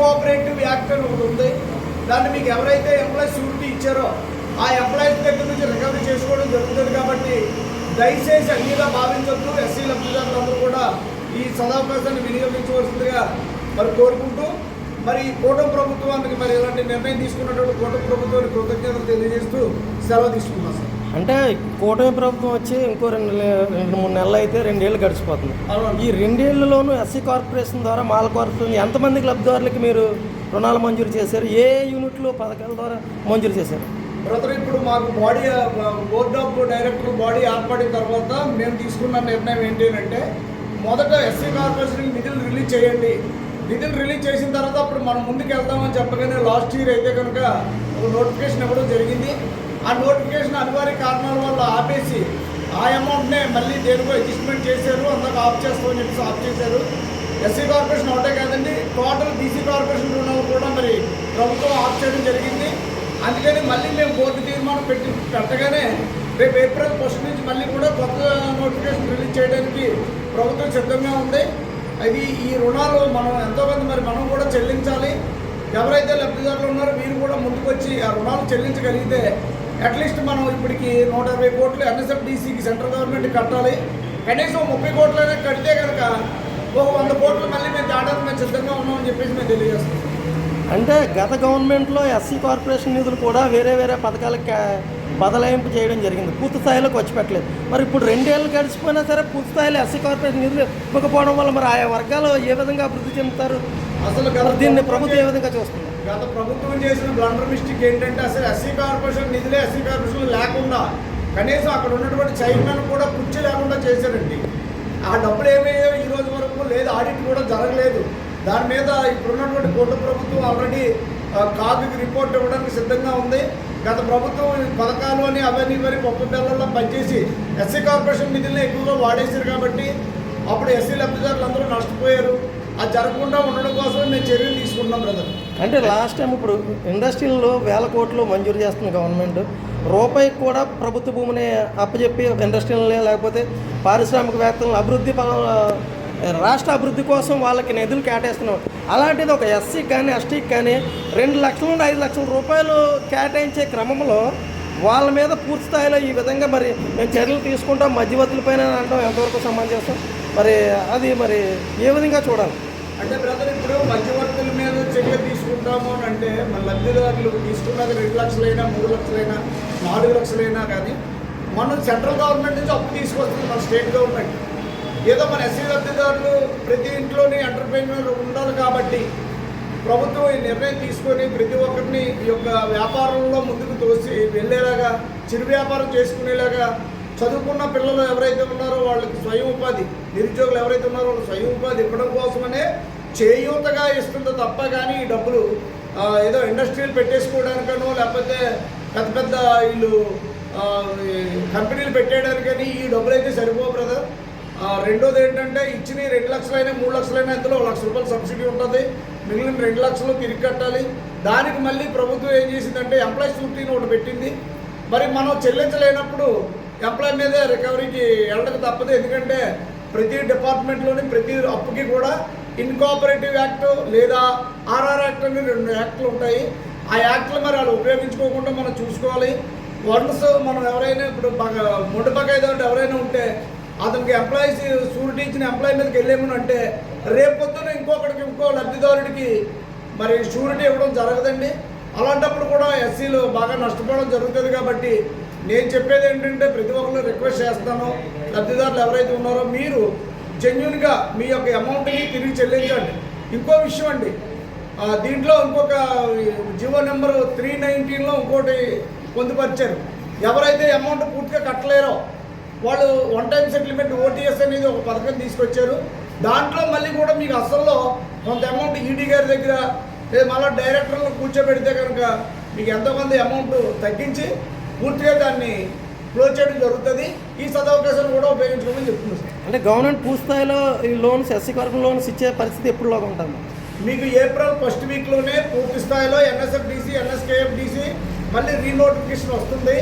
ఇన్కోఆపరేటివ్ act అని ఒకటి ఉంది. దాన్ని మీకు ఎవరైతే ఎంప్లాయీస్ షూరిటీ ఇచ్చారో ఆ ఎంప్లాయీస్ దగ్గర నుంచి రికవరీ చేసుకోవడం జరుగుతుంది. కాబట్టి దయచేసి అన్నిగా భావించొద్దు. ఎస్సీ లబ్ధిదారులందరూ కూడా ఈ సదావకాశాన్ని వినియోగించవలసిందిగా మరి కోరుకుంటూ, మరి కూటమి ప్రభుత్వానికి మరి ఇలాంటి నిర్ణయం తీసుకున్నటువంటి కూటమి ప్రభుత్వానికి కృతజ్ఞతలు తెలియజేస్తూ సెలవు తీసుకున్నాం సార్. అంటే కూటమి ప్రభుత్వం వచ్చి ఇంకో 2-3 నెలలు అయితే 2 ఏళ్ళు గడిచిపోతుంది. ఈ 2 ఏళ్లలోనూ ఎస్సీ కార్పొరేషన్ ద్వారా మాల కార్పొరేషన్ ఎంతమందికి లబ్ధిదారులకి మీరు రుణాలు మంజూరు చేశారు? ఏ యూనిట్లు పథకాల ద్వారా మంజూరు చేశారు? బ్రదర్, ఇప్పుడు మాకు బోర్డ్ ఆఫ్ డైరెక్టర్ బాడీ ఏర్పడిన తర్వాత మేము తీసుకున్న నిర్ణయం ఏంటి అంటే, మొదట ఎస్సీ కార్పొరేషన్కి నిధులు రిలీజ్ చేయండి. నిధులు రిలీజ్ చేసిన తర్వాత అప్పుడు మనం ముందుకు వెళ్దామని చెప్పగానే లాస్ట్ ఇయర్ అయితే కనుక ఒక నోటిఫికేషన్ ఇవ్వడం జరిగింది. ఆ నోటిఫికేషన్ అనివార్య కారణాల వల్ల ఆపేసి ఆ అమౌంట్నే మళ్ళీ దేనికో అడ్జస్ట్మెంట్ చేశారు. అందాక ఆఫ్ చేస్తామని చెప్పేసి ఆఫ్ చేశారు. ఎస్సీ కార్పొరేషన్ ఒకటే కాదండి, టోటల్ బీసీ కార్పొరేషన్ రుణాలు కూడా మరి ప్రభుత్వం ఆఫ్ చేయడం జరిగింది. అందుకని మళ్ళీ మేము బోర్డు తీర్మానం పెట్టగానే రేపు ఏప్రిల్ 1 నుంచి మళ్ళీ కూడా కొత్త నోటిఫికేషన్ రిలీజ్ చేయడానికి ప్రభుత్వం సిద్ధంగా ఉంది. అది ఈ రుణాలు మనం ఎంతోమంది మరి మనం కూడా చెల్లించాలి. ఎవరైతే లబ్ధిదారులు ఉన్నారో వీరు కూడా ముందుకు వచ్చి ఆ రుణాలు చెల్లించగలిగితే అట్లీస్ట్ మనం ఇప్పటికి 120 కోట్లు ఎన్ఎస్ఎఫ్డిసికి సెంట్రల్ గవర్నమెంట్ కట్టాలి. కనీసం 30 కోట్లైనా కడితే కనుక ఒక 100 కోట్లు మళ్ళీ మేము దాటానికి మేము సిద్ధంగా ఉన్నామని చెప్పేసి మేము తెలియజేస్తాం. అంటే గత గవర్నమెంట్లో ఎస్సీ కార్పొరేషన్ నిధులు కూడా వేరే పథకాలకు బదలాయింపు చేయడం జరిగింది, పూర్తి స్థాయిలో ఖర్చు పెట్టలేదు. మరి ఇప్పుడు 2 ఏళ్ళు గడిచిపోయినా సరే పూర్తి స్థాయిలో ఎస్సీ కార్పొరేషన్ నిధులు ఇవ్వకపోవడం వల్ల మరి ఆయా వర్గాలు ఏ విధంగా అభివృద్ధి చెందుతారు? అసలు దీన్ని ప్రభుత్వం ఏ విధంగా చూస్తుంది? గత ప్రభుత్వం చేసిన బ్లండర్ మిస్టేక్ ఏంటంటే, అసలు ఎస్సీ కార్పొరేషన్ నిధులే ఎస్సీ కార్పొరేషన్ లేకుండా కనీసం అక్కడ ఉన్నటువంటి చైర్మన్ కూడా కుర్చీ లేకుండా చేశారండి. ఆ డబ్బులు ఏమయ్యో ఈ రోజు వరకు లేదు, ఆడిట్ కూడా జరగలేదు. దాని మీద ఇప్పుడున్నటువంటి కూటమి ప్రభుత్వం ఆల్రెడీ కాపీకి రిపోర్ట్ ఇవ్వడానికి సిద్ధంగా ఉంది. గత ప్రభుత్వం పథకాలు అని అవన్నీ మరి పప్పు బెల్లంలో పనిచేసి ఎస్సీ కార్పొరేషన్ నిధులను ఎక్కువగా వాడేశారు. కాబట్టి అప్పుడు ఎస్సీ లబ్ధిదారులు అందరూ నష్టపోయారు. అది జరగకుండా ఉండడం కోసం మేము చర్యలు తీసుకుంటున్నాం బ్రదర్. అంటే లాస్ట్ టైం ఇప్పుడు ఇండస్ట్రీల్లో 1000 కోట్లు మంజూరు చేస్తుంది గవర్నమెంట్, రూపాయికి కూడా ప్రభుత్వ భూమిని అప్పచెప్పి ఇండస్ట్రీలని లేకపోతే పారిశ్రామికవేత్తలను అభివృద్ధి రాష్ట్ర అభివృద్ధి కోసం వాళ్ళకి నిధులు కేటాయిస్తున్నాం. అలాంటిది ఒక ఎస్సీకి కానీ ఎస్టీకి కానీ 2 లక్షల నుండి 5 లక్షల రూపాయలు కేటాయించే క్రమంలో వాళ్ళ మీద పూర్తి స్థాయిలో ఈ విధంగా మరి మేము చర్యలు తీసుకుంటాం మధ్యవర్తులపైన అంటాం ఎంతవరకు సమంజసం? మరి అది మరి ఏ విధంగా చూడాలి? అంటే బ్రదర్, ఇప్పుడు మధ్యవర్తుల మీద చర్య తీసుకుంటాము అని అంటే మన లబ్ధిదారులు తీసుకున్నది 2 లక్షలైనా 3 లక్షలైనా 4 లక్షలైనా కానీ మనం సెంట్రల్ గవర్నమెంట్ నుంచి అప్పు తీసుకొస్తుంది మన స్టేట్ గవర్నమెంట్. ఏదో మన ఎస్సీ లబ్ధిదారులు ప్రతి ఇంట్లోని ఎంటర్ప్రైనర్ ఉండాలి కాబట్టి ప్రభుత్వం ఈ నిర్ణయం తీసుకొని ప్రతి ఒక్కరిని ఈ యొక్క వ్యాపారంలో ముందుకు తోసి వెళ్ళేలాగా, చిరు వ్యాపారం చేసుకునేలాగా, చదువుకున్న పిల్లలు ఎవరైతే ఉన్నారో వాళ్ళకి స్వయం ఉపాధి, నిరుద్యోగులు ఎవరైతే ఉన్నారో వాళ్ళకి స్వయం ఉపాధి ఇవ్వడం కోసమనే చేయూతగా ఇస్తుంది తప్ప కానీ ఈ డబ్బులు ఏదో ఇండస్ట్రీలు పెట్టేసుకోవడానికనో లేకపోతే పెద్ద పెద్ద వీళ్ళు కంపెనీలు పెట్టేయడానికని ఈ డబ్బులు అయితే సరిపో బ్రదర్. రెండోది ఏంటంటే, ఇచ్చిన 2 లక్షలైనా 3 లక్షలైనా ఇందులో 1 లక్ష రూపాయలు సబ్సిడీ ఉంటుంది. మిగిలిన 2 లక్షలు తిరిగి కట్టాలి. దానికి మళ్ళీ ప్రభుత్వం ఏం చేసిందంటే ఎంప్లాయీస్ షూరిటీని ఒకటి పెట్టింది. మరి మనం చెల్లించలేనప్పుడు ఎంప్లాయీ మీదే రికవరీకి వెళ్ళక తప్పదు. ఎందుకంటే ప్రతి డిపార్ట్మెంట్లోని ప్రతి అప్పుకి కూడా ఇన్కోఆపరేటివ్ యాక్ట్ లేదా ఆర్ఆర్ యాక్ట్ అని 2 యాక్ట్లు ఉంటాయి. ఆ యాక్ట్లు మరి వాళ్ళు ఉపయోగించుకోకుండా మనం చూసుకోవాలి. వన్స్ మనం ఎవరైనా ఇప్పుడు మొండి బకాయిదారుడు ఎవరైనా ఉంటే అతనికి ఎంప్లాయీస్ షూరిటీ ఇచ్చిన ఎంప్లాయీ మీదకి వెళ్ళేమని అంటే రేపొద్దున ఇంకో లబ్ధిదారుడికి మరి షూరిటీ ఇవ్వడం జరగదండి. అలాంటప్పుడు కూడా ఎస్సీలు బాగా నష్టపోవడం జరుగుతుంది. కాబట్టి నేను చెప్పేది ఏంటంటే, ప్రతి ఒక్కరు రిక్వెస్ట్ చేస్తాను, లబ్ధిదారులు ఎవరైతే ఉన్నారో మీరు జెన్యూన్గా మీ యొక్క అమౌంట్ని తిరిగి చెల్లించండి. ఇంకో విషయం అండి, దీంట్లో ఇంకొక జీవో నెంబర్ 319లో ఇంకోటి పొందుపరిచారు. ఎవరైతే అమౌంట్ పూర్తిగా కట్టలేరో వాళ్ళు 1 టైం సెటిల్మెంట్ ఓటీఎస్ అనేది ఒక పథకం తీసుకొచ్చారు. దాంట్లో మళ్ళీ కూడా మీకు అసల్లో కొంత అమౌంట్ ఈడీ గారి దగ్గర లేదా మళ్ళీ డైరెక్టర్లను కూర్చోబెడితే కనుక మీకు ఎంతోమంది అమౌంట్ తగ్గించి పూర్తిగా దాన్ని క్లోజ్ చేయడం జరుగుతుంది. ఈ సదవకాశాన్ని కూడా ఉపయోగించుకోమని చెప్తున్నారు. అంటే గవర్నమెంట్ పూర్తిస్థాయిలో ఈ లోన్స్ ఎస్సీ కార్పొరేషన్ లోన్స్ ఇచ్చే పరిస్థితి ఎప్పుడులాగా ఉంటుంది? మీకు ఏప్రిల్ 1 వీక్లోనే పూర్తి స్థాయిలో ఎన్ఎస్ఎఫ్డిసి, ఎన్ఎస్కేఎఫ్డిసి మళ్ళీ రీనోటిఫికేషన్ వస్తుంది.